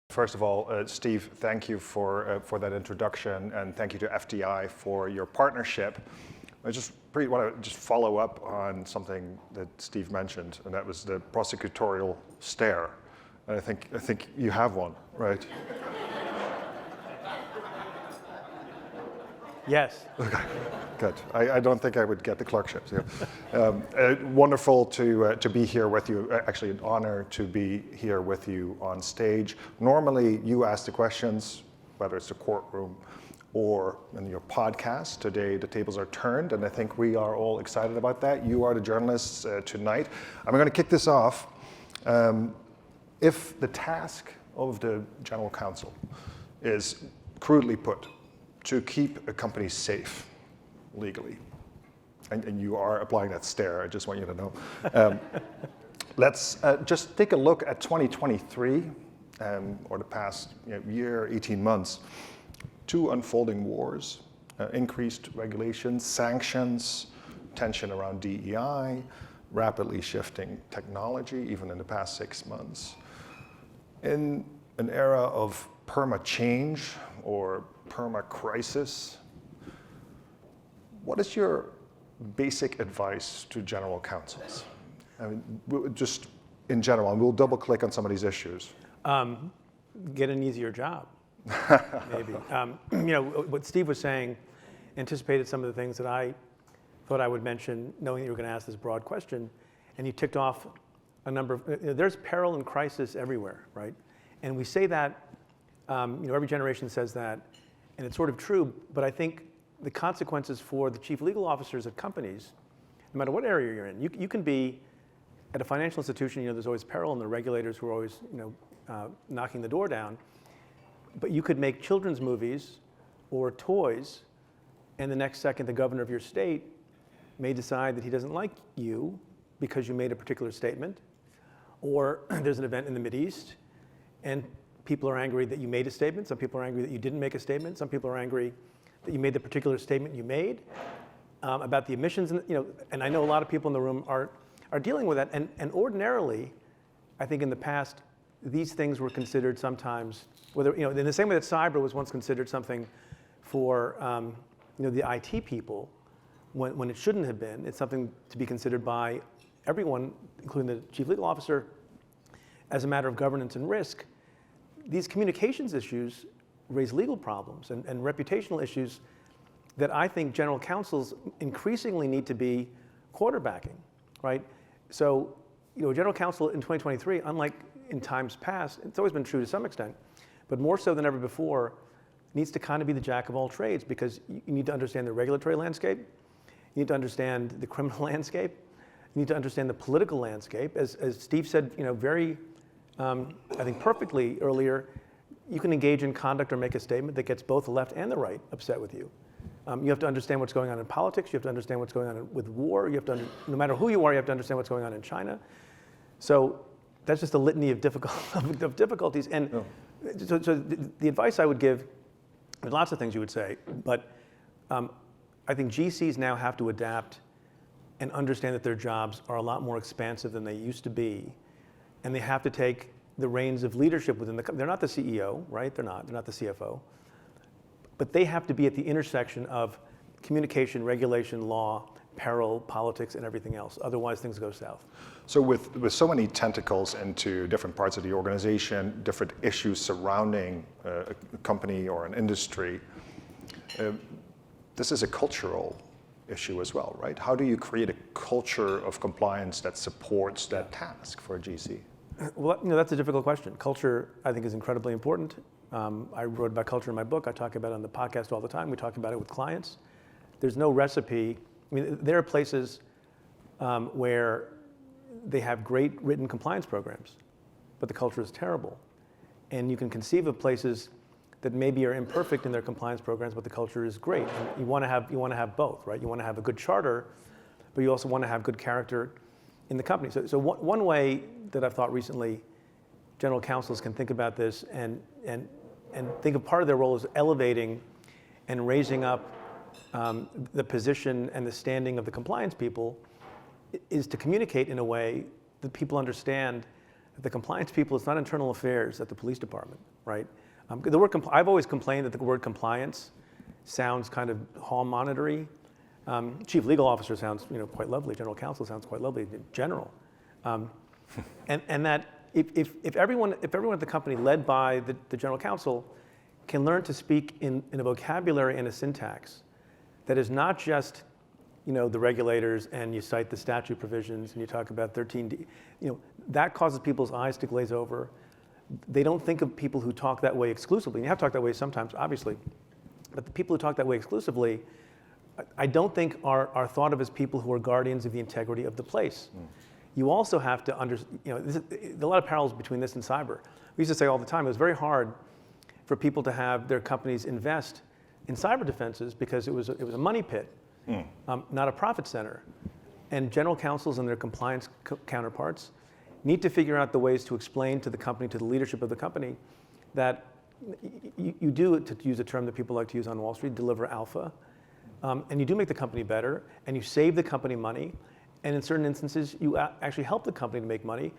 First of all, Steve, thank you for that introduction, and thank you to FTI for your partnership. I just want to just follow up on something that Steve mentioned, and that was the prosecutorial stare. And I think you have one, right? Yes. Okay, good. I don't think I would get the clerkship. So. Wonderful to be here with you. Actually, an honor to be here with you on stage. Normally, you ask the questions, whether it's the courtroom or in your podcast. Today, the tables are turned, and I think we are all excited about that. You are the journalists tonight. I'm going to kick this off. If the task of the general counsel is, crudely put, to keep a company safe legally, and you are applying that stare, I just want you to know. Let's just take a look at 2023, or the past year, 18 months. 2 unfolding wars, increased regulations, sanctions, tension around DEI, rapidly shifting technology, even in the past 6 months. In an era of perma-change or perma-crisis, what is your basic advice to general counsels? I mean, just in general, and we'll double click on some of these issues. Get an easier job, maybe. What Steve was saying anticipated some of the things that I thought I would mention, knowing that you were going to ask this broad question, and you ticked off a number of, there's peril and crisis everywhere, right? And we say that, every generation says that, and it's sort of true, but I think the consequences for the chief legal officers of companies, no matter what area you're in, you can be at a financial institution, there's always peril and the regulators who are always, knocking the door down, but you could make children's movies or toys, and the next second the governor of your state may decide that he doesn't like you because you made a particular statement, or there's an event in the Mideast, and people are angry that you made a statement. Some people are angry that you didn't make a statement. Some people are angry that you made the particular statement you made about the emissions. And I know a lot of people in the room are dealing with that. And ordinarily, I think in the past, these things were considered sometimes, whether in the same way that cyber was once considered something for the IT people, when it shouldn't have been. It's something to be considered by everyone, including the chief legal officer, as a matter of governance and risk. These communications issues raise legal problems and reputational issues that I think general counsels increasingly need to be quarterbacking, right? So, general counsel in 2023, unlike in times past, it's always been true to some extent, but more so than ever before, needs to kind of be the jack of all trades, because you need to understand the regulatory landscape, you need to understand the criminal landscape, you need to understand the political landscape. As Steve said, very, I think perfectly earlier, you can engage in conduct or make a statement that gets both the left and the right upset with you. You have to understand what's going on in politics. You have to understand what's going on with war. You have to, no matter who you are, you have to understand what's going on in China. So that's just a litany of difficulties. And so the advice I would give, there's lots of things you would say, but I think GCs now have to adapt and understand that their jobs are a lot more expansive than they used to be. And they have to take the reins of leadership within the company. They're not the CEO, right? They're not the CFO. But they have to be at the intersection of communication, regulation, law, peril, politics, and everything else. Otherwise, things go south. So with so many tentacles into different parts of the organization, different issues surrounding a company or an industry, this is a cultural issue as well, right? How do you create a culture of compliance that supports that task for a GC? Well, that's a difficult question. Culture, I think, is incredibly important. I wrote about culture in my book. I talk about it on the podcast all the time. We talk about it with clients. There's no recipe. I mean, there are places where they have great written compliance programs, but the culture is terrible. And you can conceive of places that maybe are imperfect in their compliance programs, but the culture is great. And you want to have both, right? You want to have a good charter, but you also want to have good character in the company. So one way that I've thought recently general counsels can think about this and think of part of their role as elevating and raising up the position and the standing of the compliance people is to communicate in a way that people understand that the compliance people, it's not internal affairs at the police department, right? I've always complained that the word compliance sounds kind of hall monitory. Chief legal officer sounds quite lovely. General counsel sounds quite lovely. General, and that if everyone at the company led by the general counsel can learn to speak in a vocabulary and a syntax that is not just the regulators and you cite the statute provisions and you talk about 13D, that causes people's eyes to glaze over. They don't think of people who talk that way exclusively. And you have to talk that way sometimes, obviously, but the people who talk that way exclusively, I don't think are thought of as people who are guardians of the integrity of the place. You also have to understand, there's a lot of parallels between this and cyber. We used to say all the time, it was very hard for people to have their companies invest in cyber defenses because it was a money pit, not a profit center. And general counsels and their compliance counterparts need to figure out the ways to explain to the company, to the leadership of the company, that you do, to use a term that people like to use on Wall Street, deliver alpha. And you do make the company better, and you save the company money, and in certain instances, you actually help the company to make money,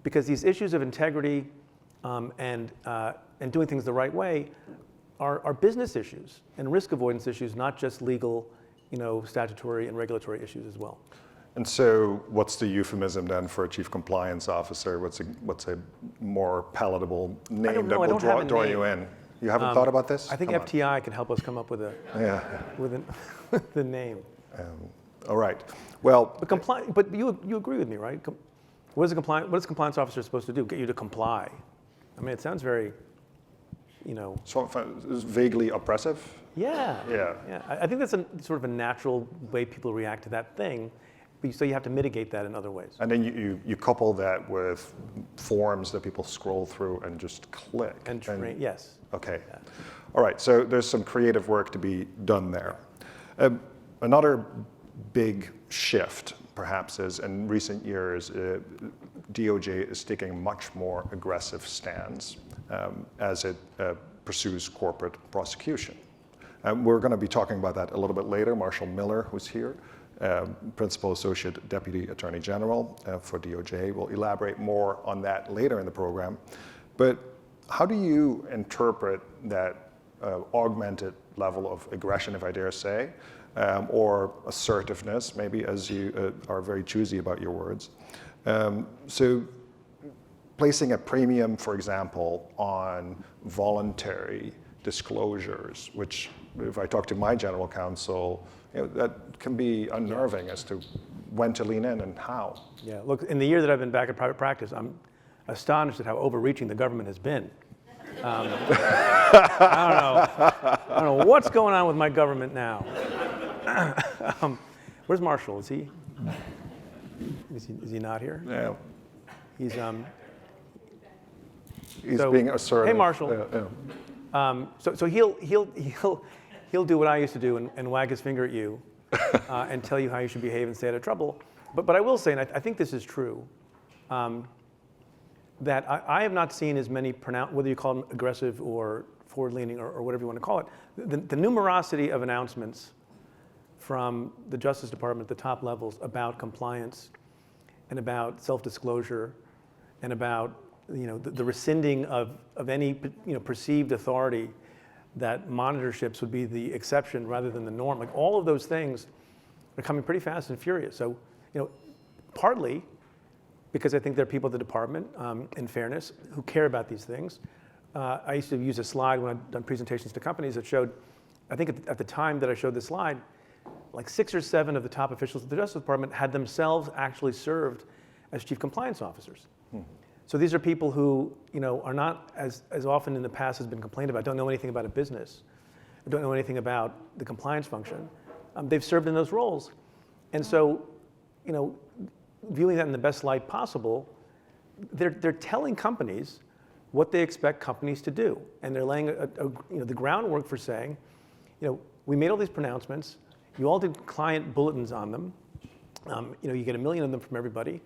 because these issues of integrity and doing things the right way are business issues and risk avoidance issues, not just legal, statutory and regulatory issues as well. And so, what's the euphemism then for a chief compliance officer? What's a more palatable name that will draw you in? You haven't thought about this? I think FTI can help us come up with the name. All right. Well, but you agree with me, right? What is a compliance officer supposed to do? Get you to comply? I mean, it sounds very, So it's vaguely oppressive. Yeah. Yeah. I think that's sort of a natural way people react to that thing. So you have to mitigate that in other ways. And then you couple that with forms that people scroll through and just click. And train, yes. Okay. Yeah. All right, so there's some creative work to be done there. Another big shift, perhaps, is in recent years, DOJ is taking a much more aggressive stance as it pursues corporate prosecution. We're going to be talking about that a little bit later. Marshall Miller, who's here, Principal Associate Deputy Attorney General for DOJ, will elaborate more on that later in the program. But how do you interpret that augmented level of aggression, if I dare say, or assertiveness, maybe, as you are very choosy about your words? So placing a premium, for example, on voluntary disclosures, which if I talk to my general counsel, that can be unnerving as to when to lean in and how. Yeah, look, in the year that I've been back in private practice, I'm astonished at how overreaching the government has been. I don't know what's going on with my government now. Where's Marshall? Is he not here? Yeah. He's being assertive. Hey, Marshall. Yeah. So he'll do what I used to do and wag his finger at you and tell you how you should behave and stay out of trouble. But I will say, and I think this is true, that I have not seen as many whether you call them aggressive or forward-leaning or whatever you want to call it, the numerosity of announcements from the Justice Department at the top levels about compliance and about self-disclosure and about the rescinding of any perceived authority, that monitorships would be the exception rather than the norm. Like, all of those things are coming pretty fast and furious. So, partly because I think there are people at the department, in fairness, who care about these things. I used to use a slide when I've done presentations to companies that showed, I think at the time that I showed this slide, like 6 or 7 of the top officials of the Justice Department had themselves actually served as chief compliance officers. So these are people who, are not, as often in the past has been complained about, don't know anything about a business, or don't know anything about the compliance function. They've served in those roles. And so, viewing that in the best light possible, they're telling companies what they expect companies to do. And they're laying the groundwork for saying, we made all these pronouncements, you all did client bulletins on them, You get 1 million of them from everybody,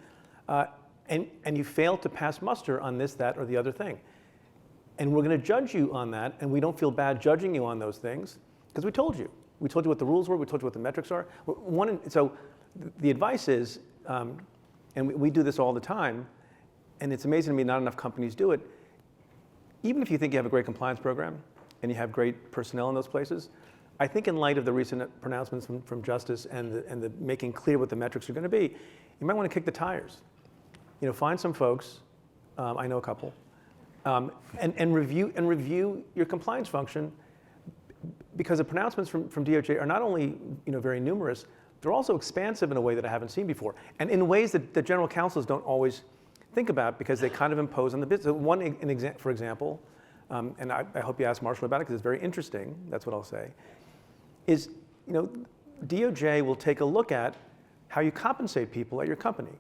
and you fail to pass muster on this, that, or the other thing. And we're going to judge you on that, and we don't feel bad judging you on those things, because we told you. We told you what the rules were, we told you what the metrics are. So the advice is, and we do this all the time, and it's amazing to me not enough companies do it. Even if you think you have a great compliance program, and you have great personnel in those places, I think in light of the recent pronouncements from Justice and the making clear what the metrics are going to be, you might want to kick the tires. Find some folks, I know a couple, and review your compliance function, because the pronouncements from DOJ are not only very numerous, they're also expansive in a way that I haven't seen before, and in ways that the general counsels don't always think about, because they kind of impose on the business. For example, and I hope you ask Marshall about it because it's very interesting, that's what I'll say, is DOJ will take a look at how you compensate people at your company.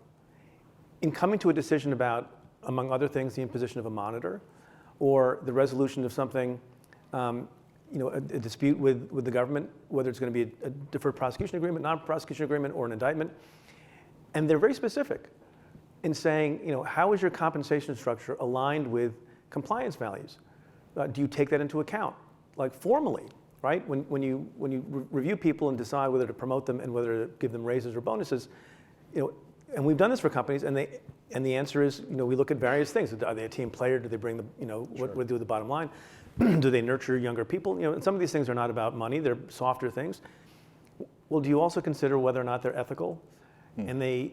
In coming to a decision about, among other things, the imposition of a monitor, or the resolution of something, a dispute with the government, whether it's going to be a deferred prosecution agreement, non-prosecution agreement, or an indictment. And they're very specific in saying, how is your compensation structure aligned with compliance values? Do you take that into account, like formally, right? When you review people and decide whether to promote them and whether to give them raises or bonuses, and we've done this for companies, and the answer is, we look at various things. Are they a team player? Do they bring the, what do they do with the bottom line? Do they nurture younger people? And some of these things are not about money; they're softer things. Well, do you also consider whether or not they're ethical, and they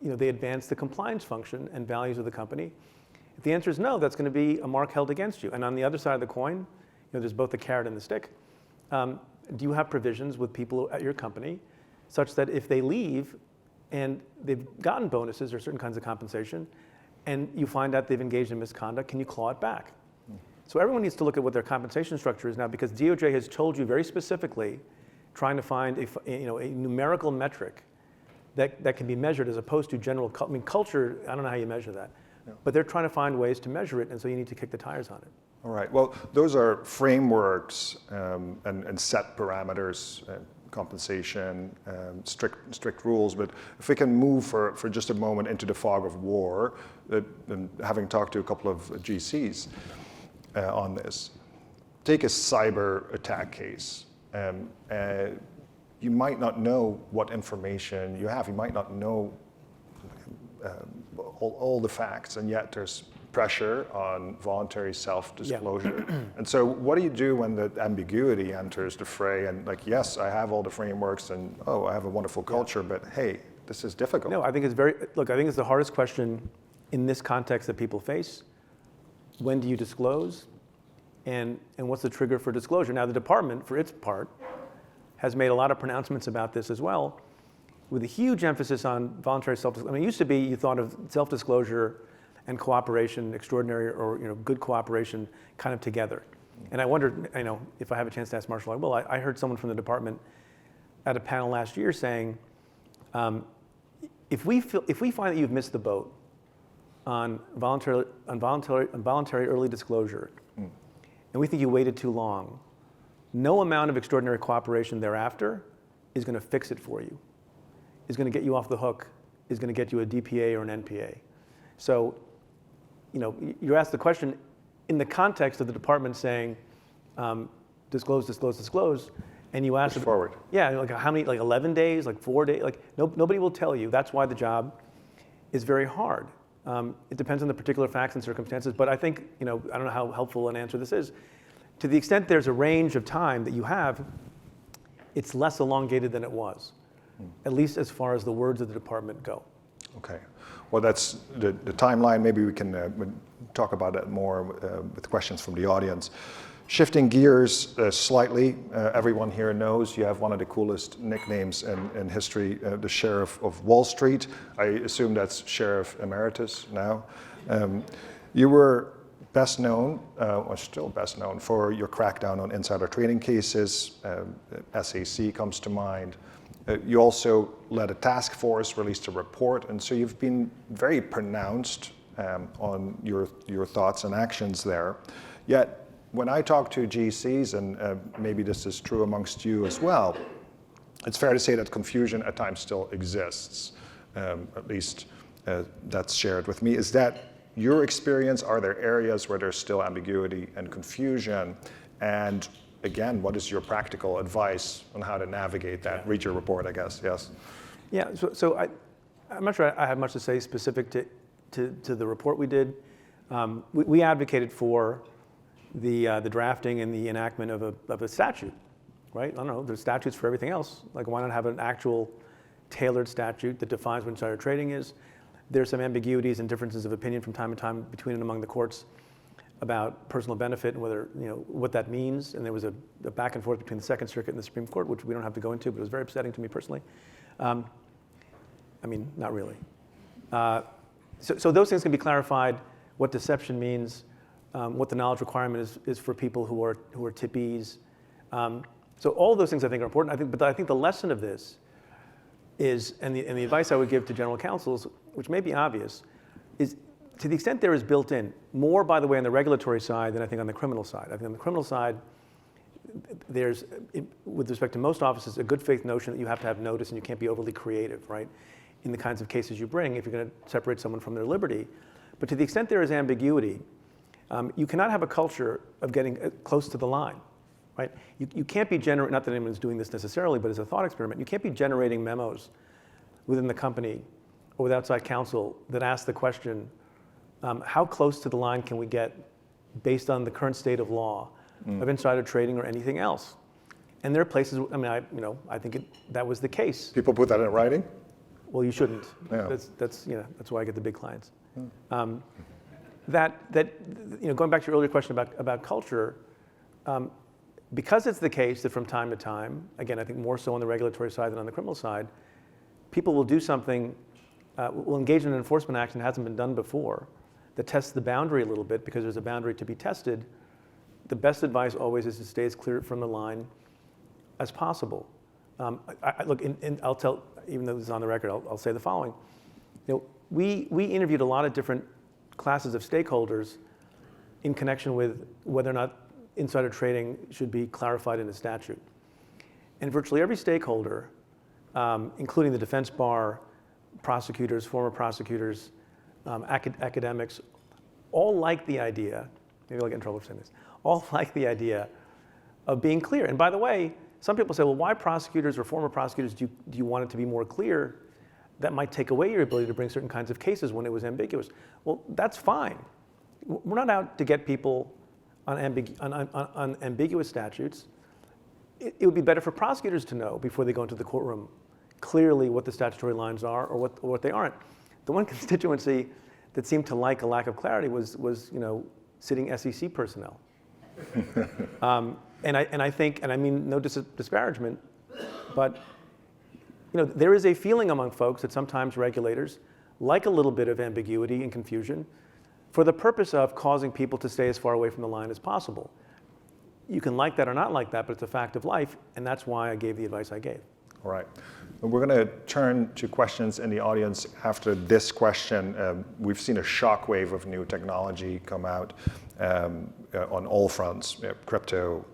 advance the compliance function and values of the company? If the answer is no, that's going to be a mark held against you. And on the other side of the coin, there's both the carrot and the stick. Do you have provisions with people at your company such that if they leave and they've gotten bonuses or certain kinds of compensation, and you find out they've engaged in misconduct, can you claw it back? So everyone needs to look at what their compensation structure is now, because DOJ has told you very specifically, trying to find a numerical metric that can be measured, as opposed to general, culture, I don't know how you measure that. Yeah. But they're trying to find ways to measure it, and so you need to kick the tires on it. All right, well, those are frameworks and set parameters, compensation, strict rules, but if we can move for just a moment into the fog of war, and having talked to a couple of GCs on this, take a cyber attack case. You might not know what information you have, you might not know all the facts, and yet there's pressure on voluntary self-disclosure. Yeah. And so what do you do when the ambiguity enters the fray, and yes, I have all the frameworks, and I have a wonderful culture, but hey, this is difficult. No, I think it's the hardest question in this context that people face. When do you disclose? And what's the trigger for disclosure? Now, the department, for its part, has made a lot of pronouncements about this as well, with a huge emphasis on voluntary self-disclosure. It used to be you thought of self-disclosure and cooperation, extraordinary or good cooperation, kind of together. And I wondered, if I have a chance to ask Marshall, I will. I heard someone from the department at a panel last year saying, if we find that you've missed the boat on voluntary early disclosure, and we think you waited too long, no amount of extraordinary cooperation thereafter is going to fix it for you, is going to get you off the hook, is going to get you a DPA or an NPA. So, you asked the question in the context of the department saying, disclose, and you asked forward. Yeah, how many, 11 days, 4 days, nobody will tell you. That's why the job is very hard. It depends on the particular facts and circumstances, but I think, I don't know how helpful an answer this is. To the extent there's a range of time that you have, it's less elongated than it was, at least as far as the words of the department go. Okay. Well, that's the timeline. Maybe we can talk about that more with questions from the audience. Shifting gears slightly, everyone here knows you have one of the coolest nicknames in history, the Sheriff of Wall Street. I assume that's Sheriff Emeritus now. You were best known, or still best known, for your crackdown on insider trading cases. SAC comes to mind. You also led a task force, released a report, and so you've been very pronounced on your thoughts and actions there. Yet, when I talk to GCs, and maybe this is true amongst you as well, it's fair to say that confusion at times still exists. At least that's shared with me. Is that your experience? Are there areas where there's still ambiguity and confusion? And again, what is your practical advice on how to navigate that? Read your report, I guess. Yes. Yeah. So I'm not sure I have much to say specific to the report we did. We advocated for the drafting and the enactment of a statute, right? I don't know. There's statutes for everything else. Like, why not have an actual tailored statute that defines what insider trading is? There's some ambiguities and differences of opinion from time to time between and among the courts about personal benefit and whether, what that means. And there was a back and forth between the Second Circuit and the Supreme Court, which we don't have to go into, but it was very upsetting to me personally. I mean, not really. So those things can be clarified, what deception means, what the knowledge requirement is for people who are tippees. So all of those things I think are important. But I think the lesson of this is, and the advice I would give to general counsels, which may be obvious, is to the extent there is built in, more, by the way, on the regulatory side than I think on the criminal side. I think on the criminal side, there's, with respect to most offices, a good faith notion that you have to have notice and you can't be overly creative, right, in the kinds of cases you bring if you're going to separate someone from their liberty. But to the extent there is ambiguity, you cannot have a culture of getting close to the line, right? You can't be generating, not that anyone's doing this necessarily, but as a thought experiment, you can't be generating memos within the company or with outside counsel that ask the question, how close to the line can we get based on the current state of law of insider trading or anything else? And there are places, I mean, I think that was the case. People put that in writing? Well, you shouldn't. Yeah. That's why I get the big clients. Going back to your earlier question about culture, because it's the case that from time to time, again, I think more so on the regulatory side than on the criminal side, people will do something, will engage in an enforcement action that hasn't been done before, that tests the boundary a little bit because there's a boundary to be tested. The best advice always is to stay as clear from the line as possible. Look, I'll tell, even though this is on the record, I'll say the following. We interviewed a lot of different classes of stakeholders in connection with whether or not insider trading should be clarified in a statute. And virtually every stakeholder, including the defense bar, prosecutors, former prosecutors, academics, all like the idea, maybe I'll get in trouble for saying this, all like the idea of being clear. And by the way, some people say, well, why prosecutors or former prosecutors do you want it to be more clear? That might take away your ability to bring certain kinds of cases when it was ambiguous. Well, that's fine. We're not out to get people on ambiguous statutes. It would be better for prosecutors to know before they go into the courtroom clearly what the statutory lines are or what they aren't. The one constituency that seemed to like a lack of clarity was sitting SEC personnel. And I think, and I mean no disparagement, but there is a feeling among folks that sometimes regulators like a little bit of ambiguity and confusion for the purpose of causing people to stay as far away from the line as possible. You can like that or not like that, but it's a fact of life, and that's why I gave the advice I gave. All right. We're going to turn to questions in the audience after this question. We've seen a shockwave of new technology come out on all fronts, crypto,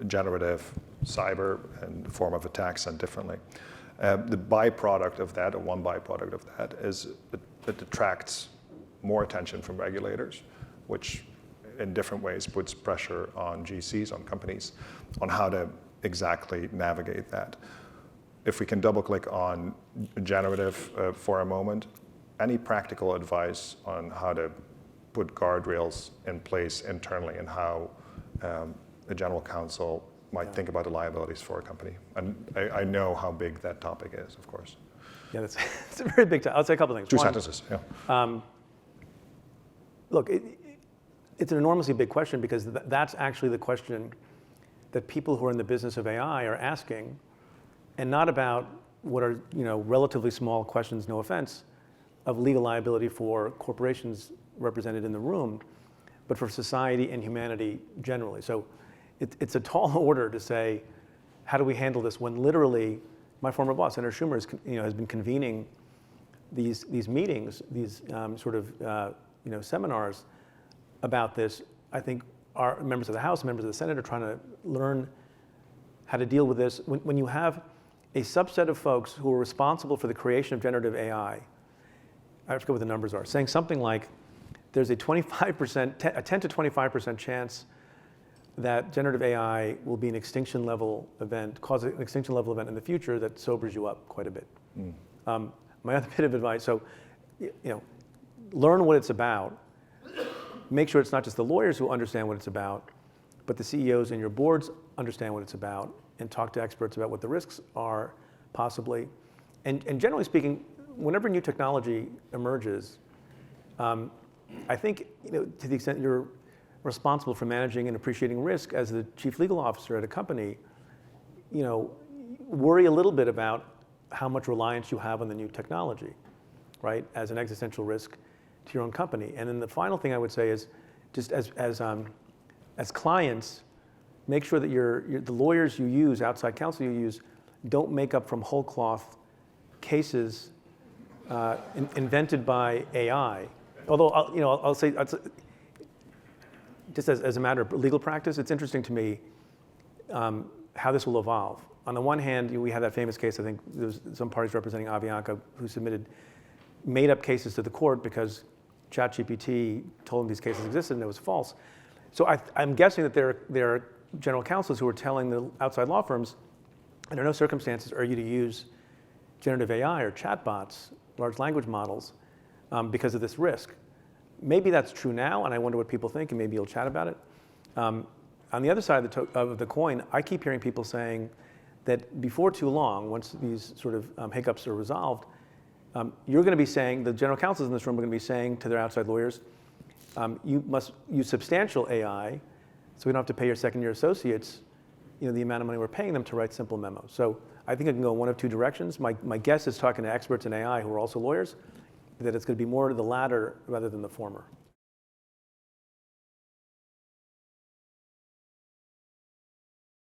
generative, cyber, and the form of attacks and differently. The byproduct of that, or one byproduct of that, is it attracts more attention from regulators, which in different ways puts pressure on GCs, on companies, on how to exactly navigate that. If we can double click on generative for a moment, any practical advice on how to put guardrails in place internally and how a general counsel might think about the liabilities for a company? And I know how big that topic is, of course. Yeah, it's a very big topic. I'll say a couple things. Two sentences, yeah. Look, it's an enormously big question because that's actually the question that people who are in the business of AI are asking, and not about what are relatively small questions, no offense, of legal liability for corporations represented in the room, but for society and humanity generally. So it's a tall order to say, how do we handle this when literally my former boss, Senator Schumer, has been convening these meetings, these seminars about this. I think our members of the House, members of the Senate are trying to learn how to deal with this. When you have a subset of folks who are responsible for the creation of generative AI, I forget what the numbers are, saying something like there's a 25%, a 10 to 25% chance that generative AI will be an extinction level event, cause an extinction level event in the future that sobers you up quite a bit. My other bit of advice, so, learn what it's about. Make sure it's not just the lawyers who understand what it's about, but the CEOs and your boards understand what it's about, and talk to experts about what the risks are, possibly. And generally speaking, whenever new technology emerges, I think, to the extent you're responsible for managing and appreciating risk as the chief legal officer at a company, worry a little bit about how much reliance you have on the new technology, right, as an existential risk to your own company. And then the final thing I would say is, just as clients, make sure that the lawyers you use, outside counsel you use, don't make up from whole cloth cases invented by AI. Although, I'll say, just as a matter of legal practice, it's interesting to me how this will evolve. On the one hand, we had that famous case, I think there was some parties representing Avianca who submitted made-up cases to the court because ChatGPT told them these cases existed and it was false. So I'm guessing that there are general counsels who are telling the outside law firms, under no circumstances are you to use generative AI or chatbots, large language models, because of this risk. Maybe that's true now, and I wonder what people think, and maybe you'll chat about it. On the other side of the coin, I keep hearing people saying that before too long, once these sort of hiccups are resolved, you're going to be saying, the general counsels in this room are going to be saying to their outside lawyers, you must use substantial AI so we don't have to pay your second-year associates the amount of money we're paying them to write simple memos. So I think it can go one of two directions. My guess is, talking to experts in AI who are also lawyers, that it's going to be more to the latter rather than the former.